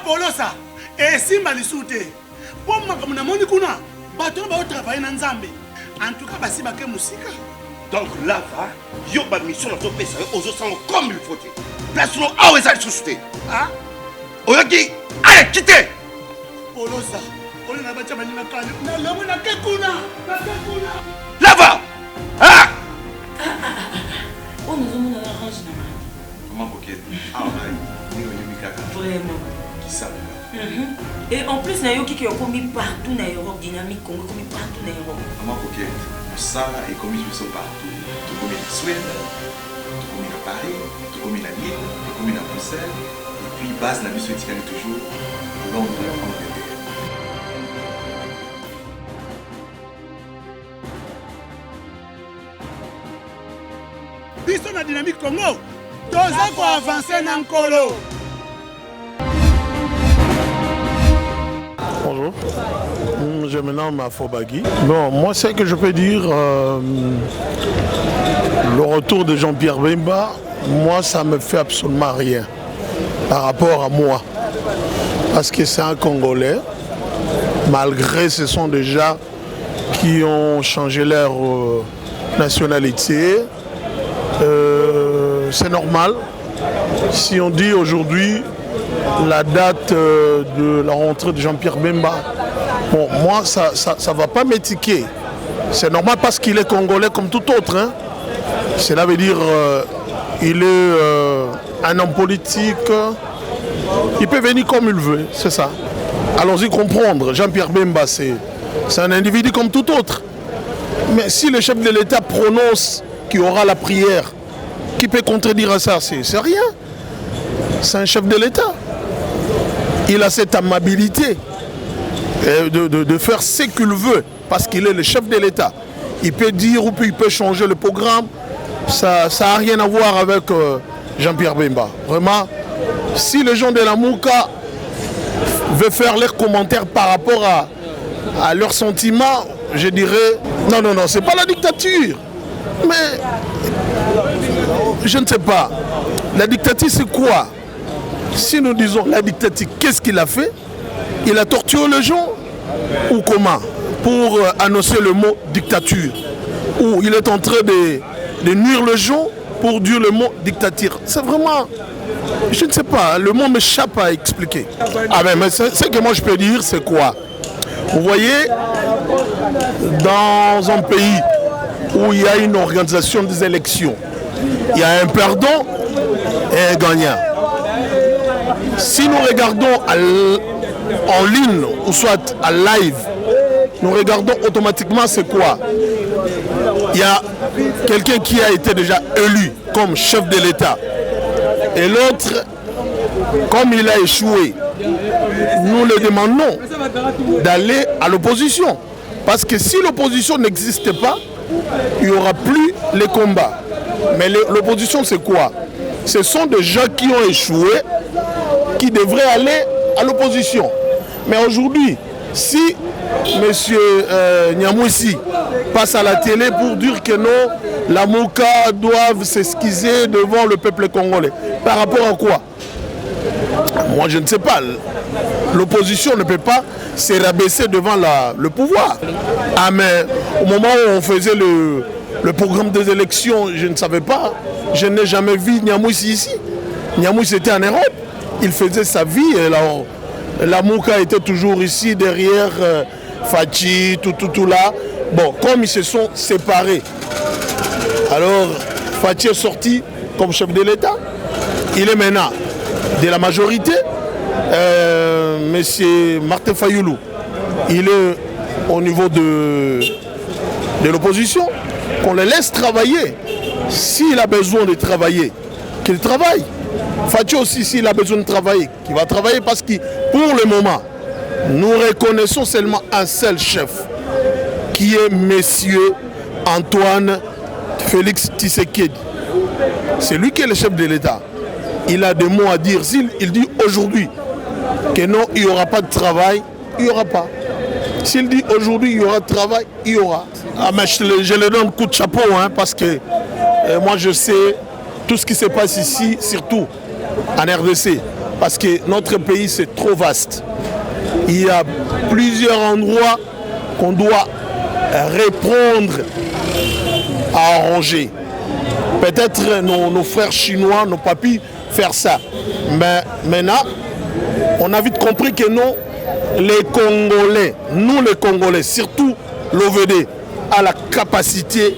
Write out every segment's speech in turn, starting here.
Polosa, et Simba Lissoute. Pour moi, comme on a kuna, bateau va travailler dans Zambie. En tout cas, basi baké musique. Donc là, yo ba mission dans ton pays, aux autres comme il faut. Place nous à où est-ce société. Ah? Oyaki, allez, quittez. Polosa, on a battu ma ligne calme. Na lomo na kekuna, Là-bas. Ah! Oh, nous avons un arrange. Comment coquette? Ah, oui, vraiment. Qui ça? Et en plus, il y a qui ont commis partout dans l'Europe, dynamique, commis partout dans l'Europe. Comment coquette? Ça est commis partout. Tout comme en Suède, tout comme à Paris, tout comme à Lille, tout comme à Bruxelles. Et puis, base la mission est toujours Londres, Angleterre. Biso na dynamique Congo, toza ko avancer na nkolo. Bonjour, je me nomme Afobagui. Bon, moi, ce que je peux dire, le retour de Jean-Pierre Bemba, moi, ça me fait absolument rien par rapport à moi. Parce que c'est un Congolais, malgré ce sont des gens qui ont changé leur nationalité. C'est normal. Si on dit aujourd'hui la date de la rentrée de Jean-Pierre Bemba, bon, moi, ça ne va pas m'étiquer. C'est normal parce qu'il est congolais comme tout autre. Hein. Cela veut dire il est un homme politique. Il peut venir comme il veut, c'est ça. Allons-y comprendre. Jean-Pierre Bemba, c'est un individu comme tout autre. Mais si le chef de l'État prononce qu'il y aura la prière, qui peut contredire à ça? C'est rien. C'est un chef de l'État. Il a cette amabilité de faire ce qu'il veut parce qu'il est le chef de l'État. Il peut dire ou puis il peut changer le programme. Ça n'a rien à voir avec Jean-Pierre Bemba. Vraiment, si les gens de la Mouka veulent faire leurs commentaires par rapport à leurs sentiments, je dirais non, c'est pas la dictature. Mais je ne sais pas. La dictature, c'est quoi? Si nous disons la dictature, qu'est-ce qu'il a fait? Il a torturé les gens ou comment? Pour annoncer le mot dictature. Ou il est en train de nuire les gens pour dire le mot dictature. C'est vraiment... Je ne sais pas, le mot m'échappe à expliquer. Ah ben, mais ce que moi je peux dire, c'est quoi? Vous voyez, dans un pays où il y a une organisation des élections, il y a un perdant et un gagnant. Si nous regardons en ligne ou soit à live, nous regardons automatiquement c'est quoi? Il y a quelqu'un qui a été déjà élu comme chef de l'État et l'autre, comme il a échoué, nous le demandons d'aller à l'opposition. Parce que si l'opposition n'existe pas, il n'y aura plus les combats. Mais l'opposition, c'est quoi? Ce sont des gens qui ont échoué, qui devraient aller à l'opposition. Mais aujourd'hui, si M. Nyamwisi passe à la télé pour dire que non, la Mouka doivent s'excuser devant le peuple congolais, par rapport à quoi? Moi, je ne sais pas. L'opposition ne peut pas se rabaisser devant le pouvoir. Ah, mais au moment où on faisait le programme des élections, je ne savais pas. Je n'ai jamais vu Nyamwisi ici. Nyamwisi était en Europe. Il faisait sa vie. Et la Mouka était toujours ici, derrière Fachi, tout là. Bon, comme ils se sont séparés, alors Fachi est sorti comme chef de l'État. Il est maintenant de la majorité. Monsieur Martin Fayoulou, il est au niveau de l'opposition. Qu'on le laisse travailler. S'il a besoin de travailler, qu'il travaille. Fachi aussi, s'il a besoin de travailler, qu'il va travailler parce que pour le moment, nous reconnaissons seulement un seul chef, qui est Monsieur Antoine Félix Tshisekedi. C'est lui qui est le chef de l'État. Il a des mots à dire. S'il dit aujourd'hui que non, il n'y aura pas de travail, il n'y aura pas. S'il dit aujourd'hui il y aura de travail, il y aura. Ah, mais je le donne un coup de chapeau, hein, parce que moi je sais tout ce qui se passe ici, surtout en RDC. parce que notre pays c'est trop vaste. Il y a plusieurs endroits qu'on doit reprendre à arranger. Peut-être nos frères chinois, nos papis faire ça. Mais maintenant, on a vite compris que nous, les Congolais, surtout l'OVD, a la capacité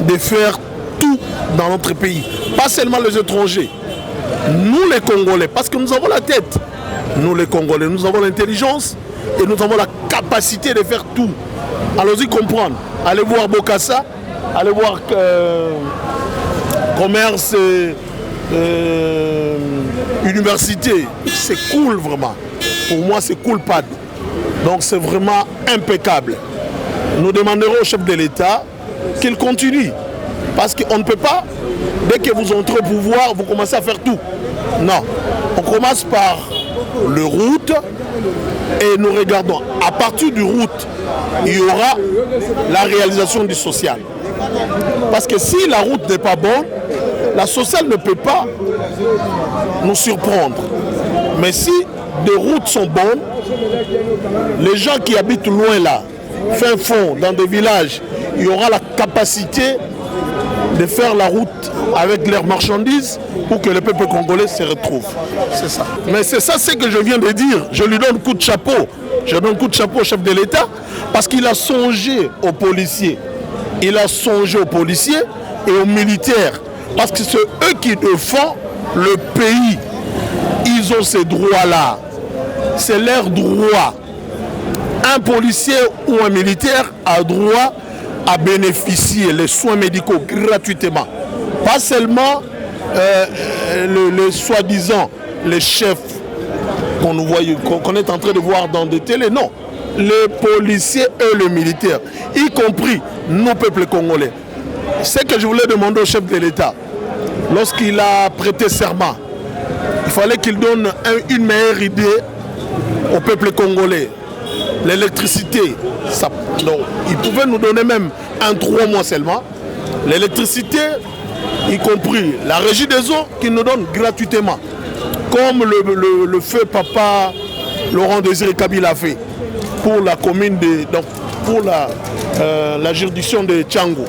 de faire tout dans notre pays. Pas seulement les étrangers. Nous les Congolais, parce que nous avons la tête. Nous les Congolais, nous avons l'intelligence et nous avons la capacité de faire tout. Allons-y comprendre. Allez voir Bokassa, allez voir commerce, université. C'est cool vraiment. Pour moi, c'est cool pad. Donc c'est vraiment impeccable. Nous demanderons au chef de l'État qu'il continue. Parce qu'on ne peut pas, dès que vous entrez au pouvoir, vous commencez à faire tout. Non. On commence par le route et nous regardons. À partir du route, il y aura la réalisation du social. Parce que si la route n'est pas bonne, la sociale ne peut pas nous surprendre. Mais si des routes sont bonnes, les gens qui habitent loin là, fin fond, dans des villages, il y aura la capacité de faire la route avec leurs marchandises pour que le peuple congolais se retrouve. C'est ça. Mais c'est ça ce que je viens de dire. Je lui donne coup de chapeau. Je donne coup de chapeau au chef de l'État parce qu'il a songé aux policiers. Il a songé aux policiers et aux militaires. Parce que c'est eux qui défendent le pays. Ils ont ces droits-là. C'est leur droit. Un policier ou un militaire a droit à bénéficier les soins médicaux gratuitement. Pas seulement le soi-disant, les chefs qu'on est en train de voir dans des télés, non. Les policiers et les militaires, y compris nos peuples congolais. C'est que je voulais demander au chef de l'État, lorsqu'il a prêté serment, il fallait qu'il donne une meilleure idée au peuple congolais. L'électricité, il pouvait nous donner même 3 mois seulement. L'électricité, y compris la régie des eaux, qui nous donne gratuitement. Comme le feu papa Laurent Désiré Kabila a fait pour la commune pour la juridiction de Tchango.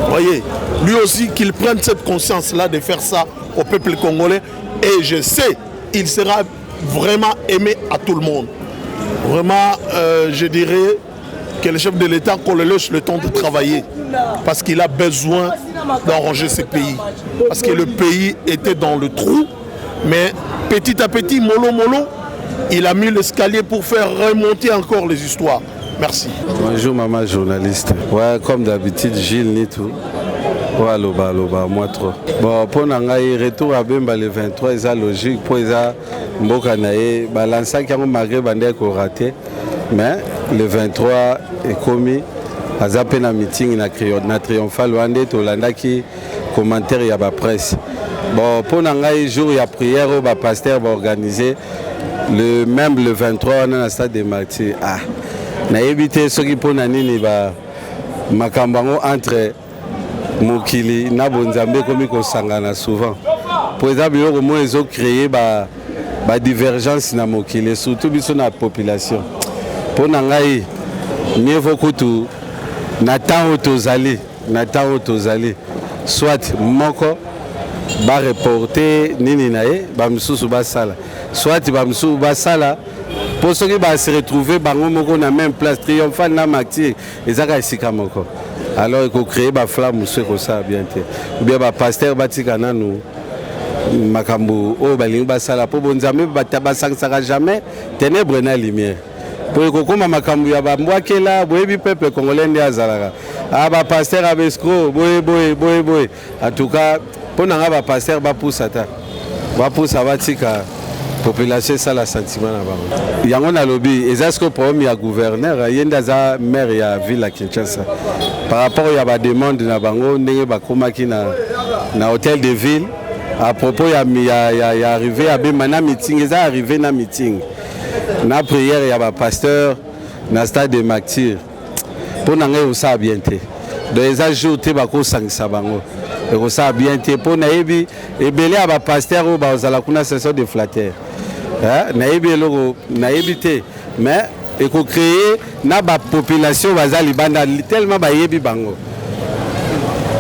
Voyez, lui aussi qu'il prenne cette conscience-là de faire ça au peuple congolais. Et je sais, il sera vraiment aimé à tout le monde. Vraiment, je dirais que le chef de l'État, qu'on le laisse le temps de travailler. Parce qu'il a besoin d'arranger ce pays. Parce que le pays était dans le trou. Mais petit à petit, mollo, il a mis l'escalier pour faire remonter encore les histoires. Merci. Bonjour maman journaliste. Ouais, comme d'habitude, Gilles Nitou. Ouais, loba, moi trop. Bon, pour Nangaï, retour à Bemba le 23, c'est logique. Pour ça, Mboka Naye, balança qui a malgré bandé qu'on raté. Mais le 23 est commis. À zappé na meeting na triomphal Wande Tolanda qui commentaire y a ba presse. Bon, pour Nangaï, jour il y a prière au pasteur va organiser même le 23 on a un stade de martyrs. Ah, na évité ce qui pour nani ba makambango entre Mokili na Bonzambe comme ko sangana souvent. Pour exemple, au moins ils ont créé ba divergence na Mokili surtout biso na population. Pour Nangaï, mieux vaut que tout Nathan Otozali, soit moko ba reporter nini nae ba msusu ba sala, soit ba msusu ba sala pour ceux qui va se retrouver bango moko na même place triomphal na martyr ezaka esika moko. Alors il faut créer ba flamme monsieur ko ça bien te. Ou bien ba pasteur batika nanu makambo o balingi ba sala po bonzambe ba sangsaka jamais ténèbres na lumière. Pour que comme makambo ya ba mbwakela boyebi peuple congolais ndi azalaka aba pasteur abesco boy en tout cas pour nanga ba pasteur ba poussa batika population ça la sentiment na bango yango na lobby ezasco problème ya gouverneur yenda za maire ya ville à Kinshasa par rapport ya ba demande na bango ndenge ba komaki na hôtel de ville à propos ya arrivé à Bemana meeting eza arrivé na meeting na prière ya ba pasteur na stade de martyr pour nanga ça bien té donc les jours te ba ko sangisa bango et ça bien été pour naïbi et belé à ba pasteur ou ba ozala kuna session de flatteur naïbi loko naïbité mais et ko créer na ba population bazali banda tellement ba yebi bango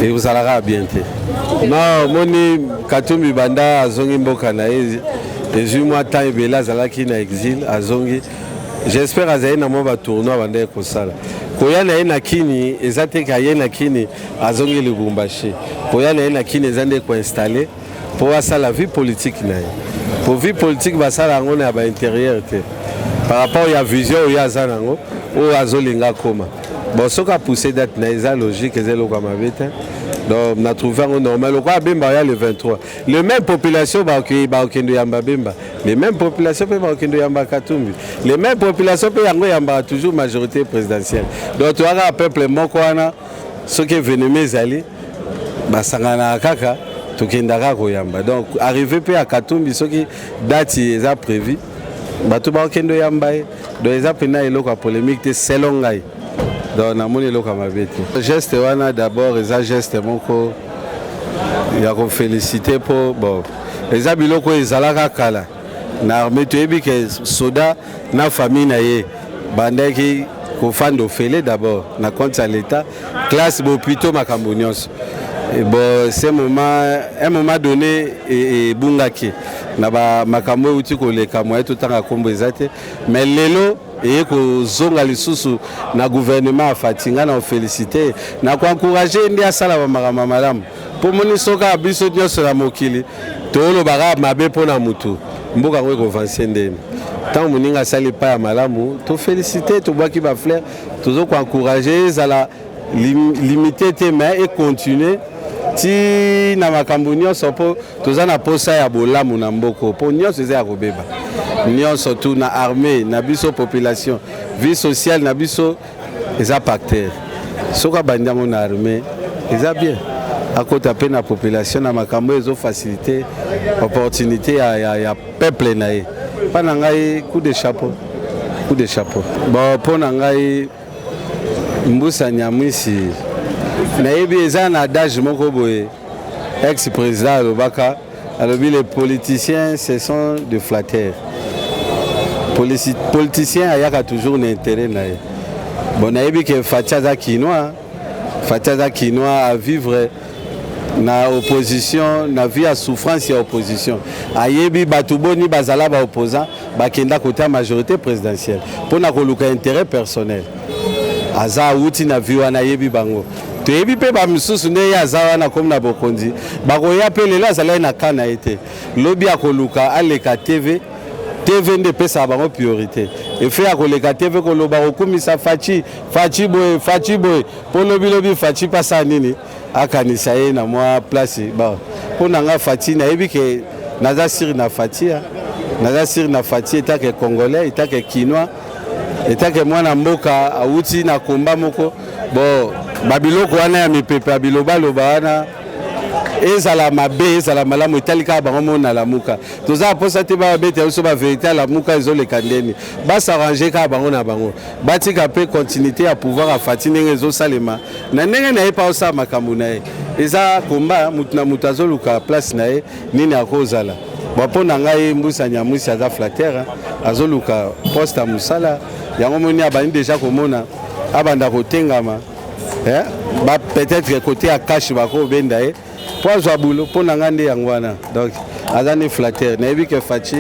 et vous allez bien été non moni Katumbi banda azongi mboka na ezi et moi temps et belé azala ki na exil azongi. J'espère que nous avons un tournoi avant ko sala. Koya na ena kini ezate ka yena kini azongi le Lubumbashi. Koya na ena kini ezande ko installer pour la vie politique na. Pour vie politique ba sala ngone ya ba intérieur te. Par rapport à la vision il y a zanango o azolinga koma. Bon soka pousser date na eza logique ezelo kwa mabeta. Donc on a trouvé un normal au quoi Bemba le 23. Les mêmes populations Baokendo Yamba Bemba, les mêmes populations Baokendo Yamba Katumbi, les mêmes populations Yango Yamba toujours majorité présidentielle. Donc tu as un peuple mokwana ce qui est venu mes basangana kaka tokendaka ko Yamba. Donc arrivé à Katumbi ce qui date est prévu. Batu Baokendo Yamba donc ils a pena eloko polémique selon ngai. Donc namoni loka mabeti geste wana d'abord eza geste moko ya ko féliciter pour bon eza biloko ezalaka kala na armée toyebi ke soda na famille na ye bandaki ko fando fele d'abord na compte à l'état classe bo plutôt makambo nyonso et bon c'est un moment donné et bungaki na ba makambo uti ko leka mo tout tanga kombo ezate mais lelo et que zonga lisusu na gouvernement fatinga na féliciter na ko encourager ndi asala ba makama malamu pour moni soka biso nyonso na mokili tolo baga mabe pona mutu mboka ngo ko vansende tant moninga sali pa malamu to féliciter to baki ba fleur toujours ko encourager zala limiter tes mains et continuer ti na makambo nyonso po tozana posa ya bolamu na mboko po nyonso eza ya kobeba nyonso tout na armée na biso population vie sociale na biso eza pacteur soka bandamo na armée eza bien akota pe na population na makambo ezo faciliter opportunité ya peuple na ye pa na ngai coup de chapeau bon po na ngai Mbusa Nyamwisi nayebi eza na adage moko boye ex-président alobaka alobi les politiciens ce sont des flatteurs. Politicien ayaka toujours l'intérêt na ye. Bon nayebi ke Fatiaza Kinoa à vivre na opposition na vie à souffrance ya opposition. Ayebi batuboni bazala ba opposant bakenda côté majorité présidentielle pour na koluka intérêt personnel. Aza uti na vie wana yebi bango. Toyebi pe ba misusu ne ya zawa na comme na bokondi. Bakoya pe lela zala na kana été. Lobi akoluka aleka TV nde pesa bango priorité et fait akoleka TV ko loba okumisa fachi boy po lobi fachi pasa nini akanisa ye na mwa place ba pona nga fachi na yebi ke naza siri na fachi eta ke congolais eta ke kinois eta ke mwana mboka auti na komba moko bo babiloko wana ya mipepe biloba wana ezala mabe ezala malamu etalika bango mona la muka toza posa te ba bete oso ba vérité la muka ezoleka ndeni ba s'arranger ka bango na bango batika pe continuité à pouvoir à fatine ngezo salema na ndenge na epa osa makambo na ye eza komba mutu na mutu azoluka place na ye nini akozala bapo na ngai Mbusa Nyamwisi aza flatteur azoluka poste musala yango moni abani déjà komona abanda kotengama ba peut-être côté à cash bako benda ye pozo abulo pona ngande yangwana donc azani flatteur na yebi ke fachi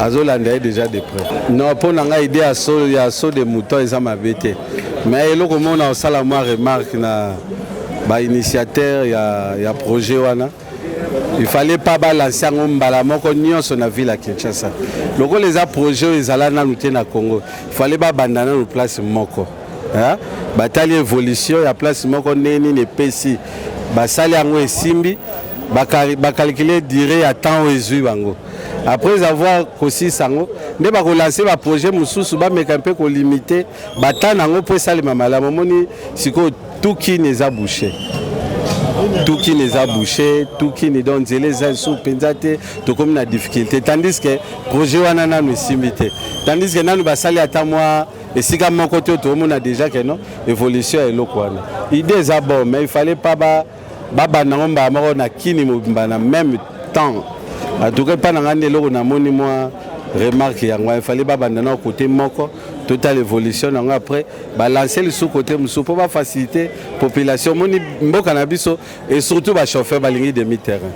azolanda déjà de près non pona nga idée ya so de mouton eza mabete mais eloko mona osala moi remarque na ba initiateur ya projet wana il fallait pas balancer mbala moko nyonso na ville ya Kinshasa loko les projets ezala na luté na Congo il fallait ba bandana na place moko batali évolution ya place moko neni ne pesi basali yango esimbi bakalculer durée ya temps ezui bango après avoir kosi sango nde bakolancer ba projet mususu bameka un peu ko limiter batana yango po esalema malamu moni siko tout qui les a bouché tout qui ne donne les sous pensate to comme na difficulté tandis que projet wana nanu esimbi te tandis que nanu basali ata moi et si comme mon côté tout le monde a déjà que non évolution est loquane idée est bon mais il fallait pas baba nango mba moko na kini mobimba na même temps en tout cas pas na ngande loko na moni moi remarque yango il fallait baba na côté moko total évolution nango après balancer le sous côté musu pour ba faciliter population moni mboka na biso et surtout ba chauffeur balingi demi terrain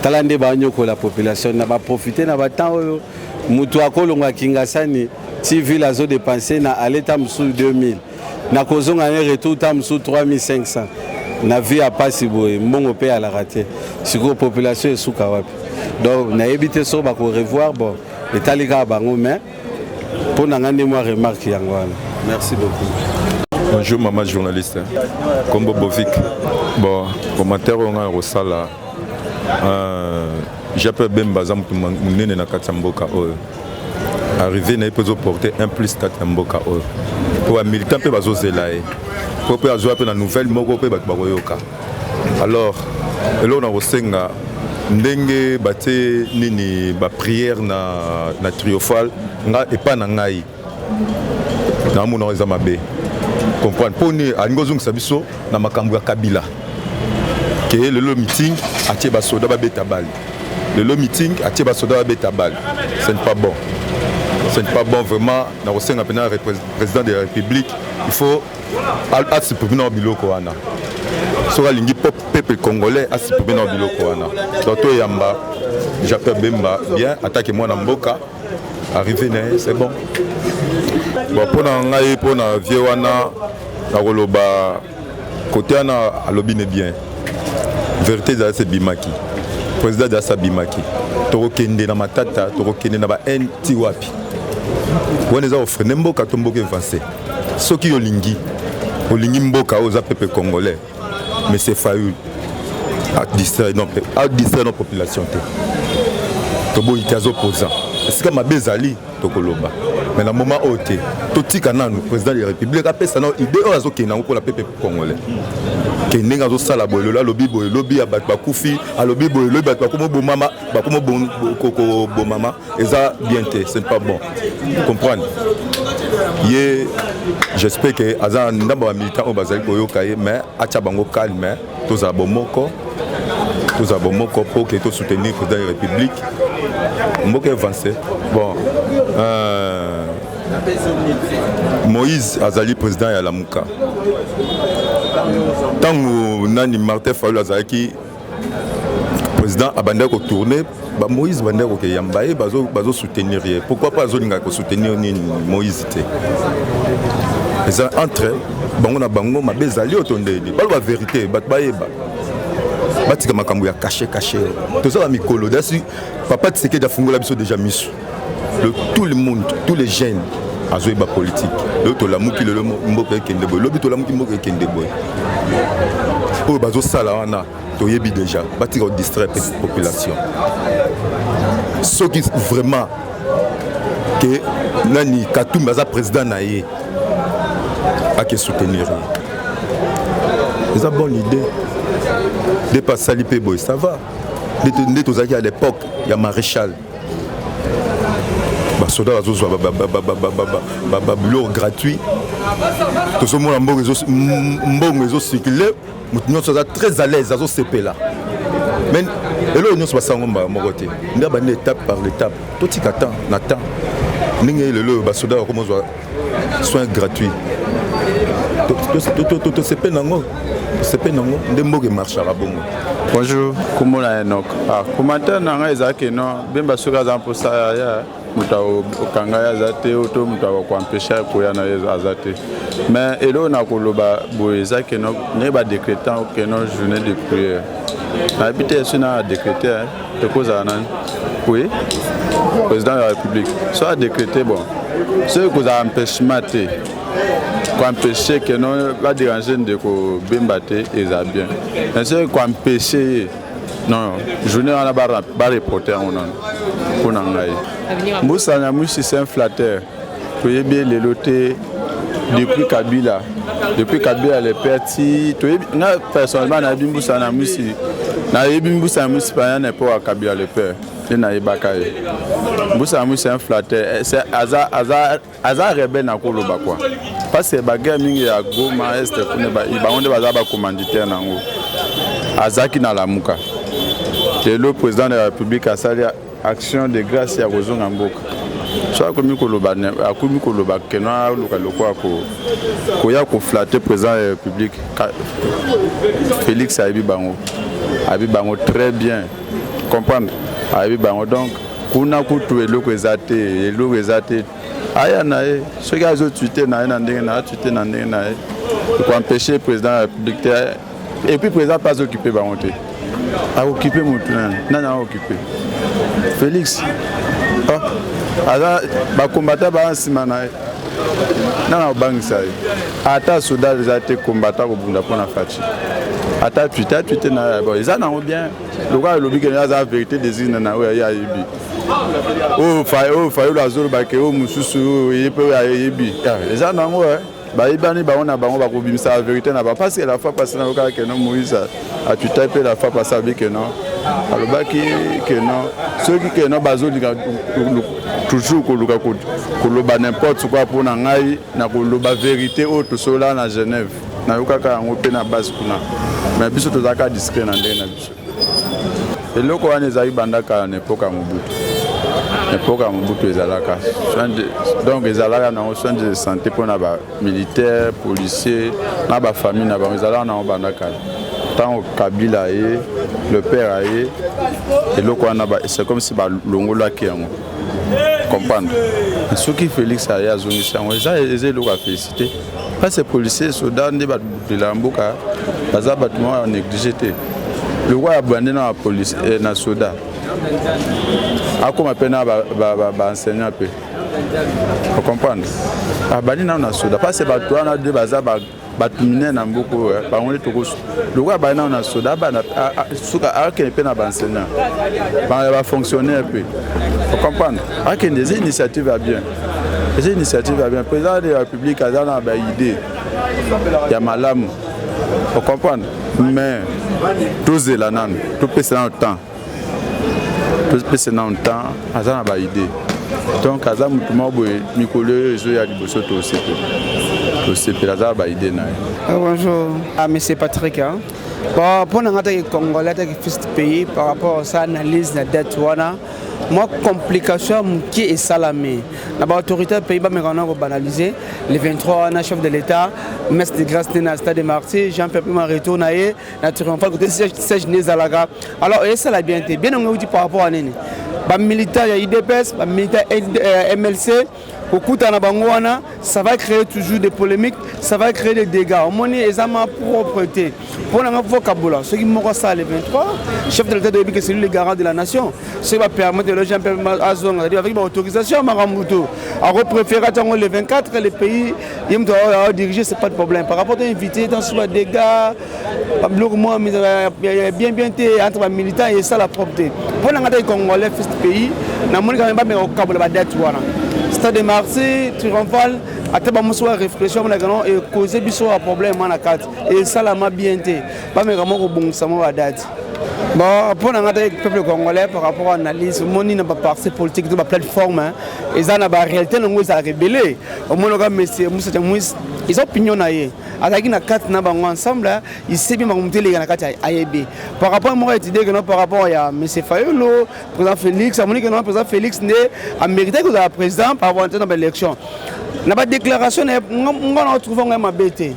talande ba nyoko la population na ba profiter na ba temps oyo mutu akolonga kingasani ti ville azo dépenser na aleta musu 2000 na kozonga un retour ta musu 3500 na vie à pas si boye mbongo pe à la raté siko population esuka wapi donc na éviter so ba ko revoir bon etalika bango mais pour na ngande moi remarque yango wana merci beaucoup. Bonjour maman journaliste Kombo Bovik bon commentaire on a rosala j'appelle Bemba za mutu munene na kati ya mboka oyo arrivé na ipezo porter 1+4 na mboka oyo pour militant pe bazozela ye pour pe azwa pe na nouvelle moko pe bato bakoyoka alors elo na kosenga ndenge bate nini ba prière na triomphal nga epa na ngai na mona eza mabe comprendre poni alingozungisa biso na makambo ya Kabila ke lelo meeting atie ba soda ba beta bali lelo meeting atie ba soda ba beta bali ce n'est pas bon. Ce n'est pas bon vraiment. Dans le sein président de la République, il faut supprimer nos biloko wana. Sora lingi peuple congolais a supprimé nos biloko wana. Docteur Yamba, j'appelle Bemba bien attaquez moi na mboka. Arrivé c'est bon. Bon pour ngai pour na vie wana na koloba côté wana alobi ne bien. Vérité za c'est bimaki. Président de sa bimaki. Torokende na matata, torokende na ba enti wapi. On est offert n'imboka tomboke avancé. Ce qui olingi mboka aux peuples congolais, mais c'est failli à distraire nos populations. Tobo itazo opposant. C'est comme ma bezali tokoloba. Mais dans le moment où tu es le président de la République, après ça, l'idée est pour la peuple congolais. Que nous avons ça, le lobby à Bakoufi, à lobby, le lobby à Bakoumomama, Bakoumomama, et ça, bien, ce n'est pas bon. Vous comprenez? J'espère que Azan n'abord militant au Bazali Koyokaye, mais Achabango calme, tous à Bomoko pour que tu soutenir le président de la République. Mboka avancé. Bon. Moïse Azali président ya Lamuka. Tant que Nani Martin Fayulu Azali président abandé ko tourner, ba Moïse bandé ko yambaye bazo soutenir. Pourquoi pas azolinga ko soutenir ni Moïse té. Les entre bango na bango mabezali otondeli. Ba la vérité, ba bayeba. Batika makambo ya caché tout ça la mikolo dasi papa tseke da fungola biso déjà misu tout le monde tous les jeunes azoeba politique le to la muki le mboka kende boy lobi to la muki mboka kende boy o bazo sala wana to yebi déjà batika o distraire la population ce qui vraiment que nani Katumba za président na ye a que soutenir c'est une bonne idée. Dépasse Salipé Boy, ça va. Dès à l'époque, il y a maréchal. Soda boulot gratuit. Tout ce monde en réseau circulé, nous sommes très à l'aise à ce CP là. Mais là, nous sommes passés à mon côté. Nous avons étape par l'étape. Tout ce qui attend, n'attend. Nous avons le soda comme soins gratuits. Tout CP nango. C'est pas non, des mots qui marchent à la bombe. Bonjour, comment est Enoch? Commentaire nanga ezaki non, bemba soka za mposa ya muta okanga ya zate oto muta ko empêcher ko ya na azate. Mais elo na koloba bo ezaki non, ne ba décrétant que non journée de prière. Habité suna décréter te cause anan. Oui. Président de la République. Soit décrété bon. Ce que vous a empêchement pour empêcher que non va déranger de ko bembaté et ça bien. Mais c'est quoi empêcher non journée on a ba reporter on pour nangai. Moussa na musi c'est un flatteur. To yebi le loté depuis Kabila les petits to yebi na personnellement na bimbusa na musi na yebi mbusa musi pa na pour Kabila le père. Na ibakaye Moussa c'est un flatteur c'est Aza rebelle na koloba quoi parce que bagarre mingi ya Goma est kuna ba onde baza ba commanditaire nango azaki na lamuka le président de la République a sali action de grâce ya kozonga mboka so akomi koloba keno aluka lokwa koya koflatter président de la République Félix ayebi bango très bien comprendre ayebi bango donc kuna kutu eloko eza te aya na ye soki azotwite na ye na ndenge na atwite na ndenge na ye koempêcher le président de la République et puis le président pas occupé bango te aoccupé motu nani aoccupé Félix aza bakombata baa nsima na ye nana obangisa ye ata soda eza te kombata kobunda mpona faci ata twite na ye eza nango bien lokola elobi kene aza vérité désir na oyo ayebi oyo fayolo azolobake oyo mosusu oyo ye mpe oyo ayebi eza nango bayebani bango na bango bakobimisa la vérité na bango parce que la fois passée na keno Moïse atwita mpe la fois passée abi keno alobaki keno soki keno bazolika toujours koluka koloba n'importe quoi mpona ngai na koloba vérité oyo tosola na Genève nayokaka yango mpe na base kuna mais biso tozalaka discret na ndenge na biso eloko wana ezali bandaka na epoka ya Mobutu ezalaka donc ezalaka nango soin de santé mpona bamilitaire policier na bafamille na bango ezalaka nango bandaka ntango Kabila ye le père aye eloko wana c'est comme si balongolaki yango comprendre soki Félix aye azongisi yango eza eloko ya félicité parce que policier soda nde batela mboka baza bato moko néglige te lokwa ya bwande na police na soda akoma pe na baenseignant pe vous comprendre abani na soda parce que bato wana de baza bato minene na mboka bango nde tokosu lokwa bani na soda bana suka akende pe na baenseignant bafonctionnaire pe vous comprendre akende des initiatives à bien président de la République aza na baidée ya malamu vous comprendre mais tozela nanu topesa na temps aza na baidée donc aza mutu moko boye mikolo oyo ezoya liboso tosepela aza na baidée na ye. Bonjour, monsieur Patrick. Bon, pour nous les Congolais qui font pays par rapport à ça analyse de la dette wana moi complication qui est salamé la autorité pays ba me banaliser les 23 ans chef de l'état messe de grâce dans stade de Marseille Jean-Pierre Pima retourner na triomphal côté Serge Nezalaga alors et ça la bien on dit par rapport à nini ba militaire ya IDPS ba militaire MLC okutana bango wana ça va créer toujours des polémiques ça va créer des dégâts au moins examen propreté pour na vocabulaire ce qui moko ça le 23 chef de l'état de c'est lui le garant de la nation ce qui va permettre le Jean-Pierre Azonga avec autorisation Maramuto à repréférer tant le 24 les pays il doit diriger c'est pas de problème par rapport à inviter dans soit dégâts bloc moi bien entre les militants et ça la propreté pour na ngata congolais ce pays na moni quand même pas mais vocabulaire dette wana stade de Marseille triomphal ate bamosoa réflexion na grand et causer biso un problème na carte et ça la ma bien té pas mais vraiment kobongisa mo ba date bon pour na ngata peuple congolais par rapport à analyse moni na ba parti politique de ba plateforme et ça na ba réalité ngo ça rebelle au moins ka monsieur Moussa Moïse ils opinion na ye azaki na carte na bango ensemble il sait bien makumtele na carte AEB par rapport moi idée que non par rapport à monsieur Fayolo président Félix amoni que non président Félix né a mérité que le président par avoir dans l'élection na ba déclaration on retrouve un mabete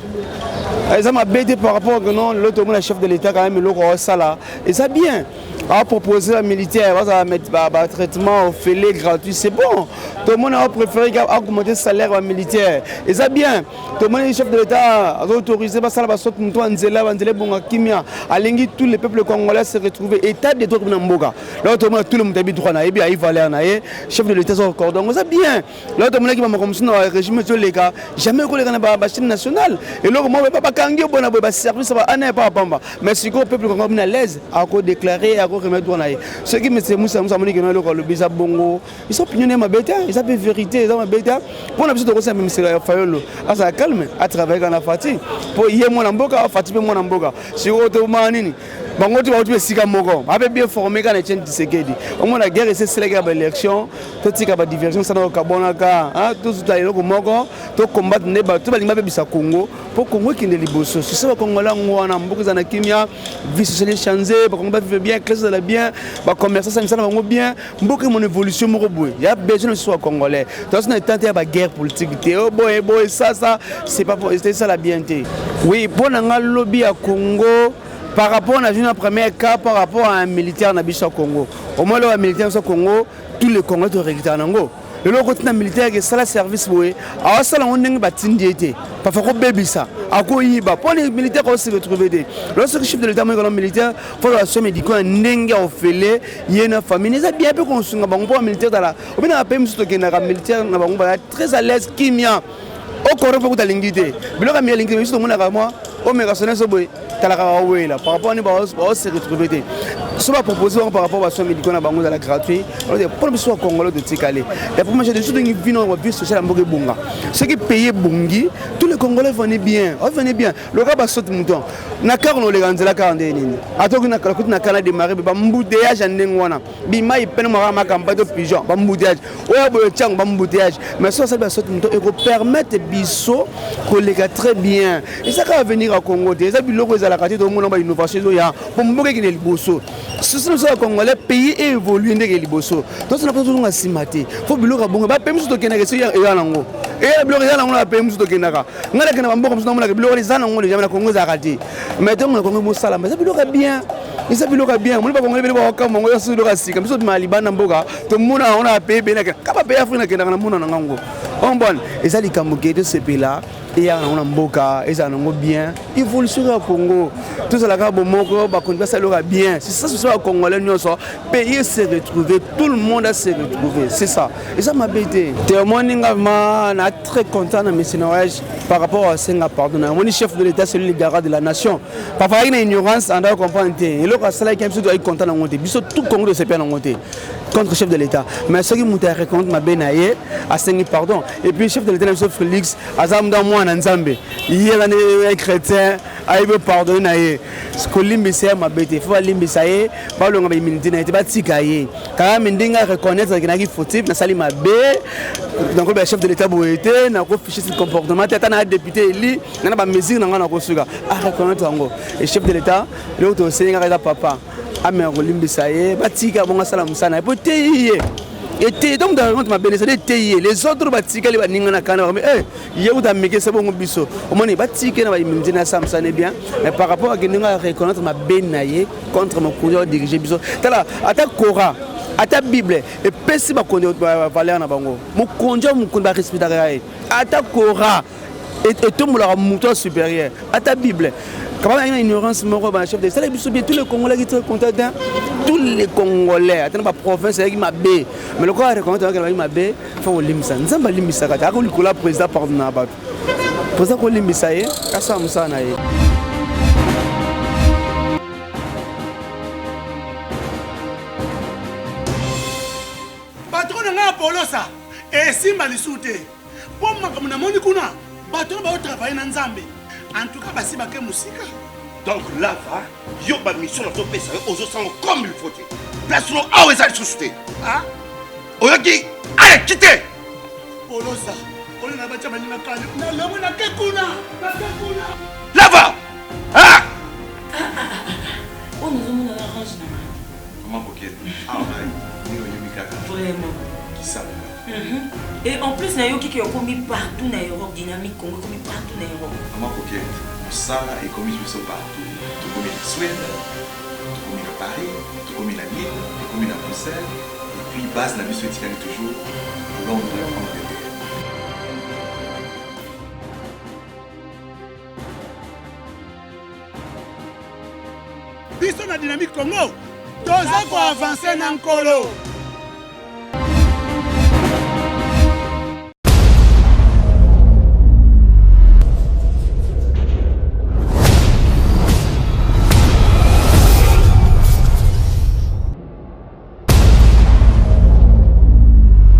ils m'a bêté par rapport que non l'autre chef de l'état quand même le ça là et ça bien a proposé à militaire va mettre traitement au fêlé gratuit c'est bon tout le monde a préféré augmenter le salaire aux militaires et ça bien tout le monde le chef de l'état a autorisé ça là saute muto nzela bonga kimia alingi tous les peuples congolais se retrouver état de droit na mboka là tout le monde tabi droit na yebi a valeur na ye chef de l'état so cordon ça bien là tout le monde qui va comme ça régime sur les gars jamais ko les gars ba chaîne nationale et là moi pas kangi bona ba service ba ana pas pamba mais si ko peuple congolais à l'aise a ko déclarer remettre dans aïe ce qui monsieur Moussa Moni que le bisa bongo ils sont opinionné ma bêta ils ont vérité ils ont ma bêta pour la besoin de ça même monsieur Fayolo à ça calme à travailler dans la fatigue pour hier mon amboka fatigue mon amboka si auto manini bango tu ba sika moko ba bien formé quand Etienne Tshisekedi au moins la guerre c'est célébrer l'élection to tika ba diversion ça na kabona ka hein tout ça eloko moko to combattre ne ba to ba linga bisa Congo pour Congo qui ne liboso c'est ça Congolais ngwana mboka za na kimia vie sociale changer ba Congo vivre bien classe de bien ba commerce ça na bango bien mboka mon évolution moko boy il y a besoin de soit Congolais donc on est tenté ba guerre politique oh boy ça c'est pas c'est ça la bienté oui pour nga lobby à Congo par rapport à un premier cas par rapport à un militaire na biso Congo au moins le militaire au Congo tous les Congolais de récupérer nango le côté militaire que ça la service boy a ça on ndenge batindi été pas faut bébé ça a ko yiba pour les militaires on se retrouver des lorsque chef de l'état militaire faut la somme médicale ndenge ofele yena famille ça bien peu qu'on sunga bango pour militaire dans la au bien après musto ke na militaire na bango très à l'aise kimia au corps pour ta lingité bilo ka mi lingité musto mona ka moi au méga sonné so boy par rapport à nous, se retrouver. Ce qu'on va proposer par rapport à ce médicament dans la gratuite, pour le soir congolais de Tikale. La première chose, c'est une vie sociale à Mbonga. Ceux qui payent Bongi, tous les Congolais venaient bien. Le gars va sauter mouton. Nakar no les grands la quarantaine. Attends na kala na kana démarrer ba mbouteillage ndengwana. Bima ipena ma campagne de pigeon, ba mbouteillage. Oya boyo tchang ba mbouteillage. Mais ça va sauter mouton et ko permettre biso colléga très bien. Et ça va venir à Congo. Des biloko la qualité de mon innovation pour mboka qui est liboso ce sont les Congolais pays évolué ndenge liboso donc on a pas toujours asimate faut biloko bongo ba pemsu to kenaka so ya nango et biloko ya nango la pemsu to kenaka ngala kana mboka msu na biloko les nango les jamais na Congo za kati mais donc na Congo mo sala mais ça biloko bien isa biloko bien mo ba Congolais biloko ka mongo ya so biloko sika mso malibana mboka to mona on a payé bien ka ba payé Afrique na na mona nango on bon et ça likamboke de ce pays là et on a mboka et ça nango bien évolution au Congo tout ça la ka bomoko ba konta ça leur bien c'est ça ce soit Congolais nous so pays se retrouver tout le monde a se retrouver c'est ça et ça m'a bêté témoignement na très content na missionnaire par rapport à Senga pardon mon chef de l'état c'est le garant de la nation parfois il y a une ignorance on doit comprendre et le ça qui doit être content na monter biso tout Congo de se faire na monter contre chef de l'état mais ce qui monte à raconte ma benaye à Sengi pardon et puis chef de l'état M. Félix azam dans moi na Nzambe hier un chrétien il veut pardonner ce que l'imbécile m'a bêté faut l'imbécile pas le ngaba immunité na été batikaye quand même ndinga reconnaître que naki fautif na sali mabe donc le chef de l'état boité na ko ficher ce comportement tata na député élu na ba mesure na ngana ko suka a reconnaître ngo et chef de l'état l'autre senga ka papa amer l'imbécile batika bonga sala musana et poteye et donc dans ma bénédiction les autres batika les baninga na kana mais yeuta meke c'est bon biso au moins batika na ba immunité na samsa ne bien mais par rapport à que ninga reconnaître ma benaye contre mon coureur diriger biso tala ata Cora ata Bible et pesi ba konde valeur na bango mo konja mo konda respecter ata Cora et tout mon mouton supérieur ata Bible. Quand il y a une ignorance, chef de l'État, tous les Congolais qui sont contents, tous les Congolais, attends ma province qui m'a bé, mais le corps reconnaît qu'il m'a bé, il faut limiter. Nous sommes limités. Quand on a président pardonne pas. Pour ça qu'on limite ça y est, ça me ça naïe. Patron n'a Apollo ça. Et si malisuté. Pour moi comme na moni kuna, patron va travailler dans Nzambe. En tout cas, si baké musika. Donc là, yo ba mission to pesa aux autres comme il faut. Place nous a ouais ça société. Ah? Oyoki, allez quitter. Polosa, on n'a pas jamais na kana. Na lomo na kekuna, na kekuna. Là-bas. Ah! On nous a mis dans la range là. Comment coquette? Ah ouais. Ni au Yumikaka. Vraiment. Qui ça? Et en plus, il y a qui ont commis partout dans l'Europe, dynamique, Congo commis partout dans l'Europe. Comment coquette? Ça est commis partout. Tout commis en Suède, tout commis à Paris, tout commis à Lille, tout commis à Bruxelles. Et puis, base la mission est toujours Londres, Angleterre. Biso na dynamique Congo, toza ko avancer na nkolo.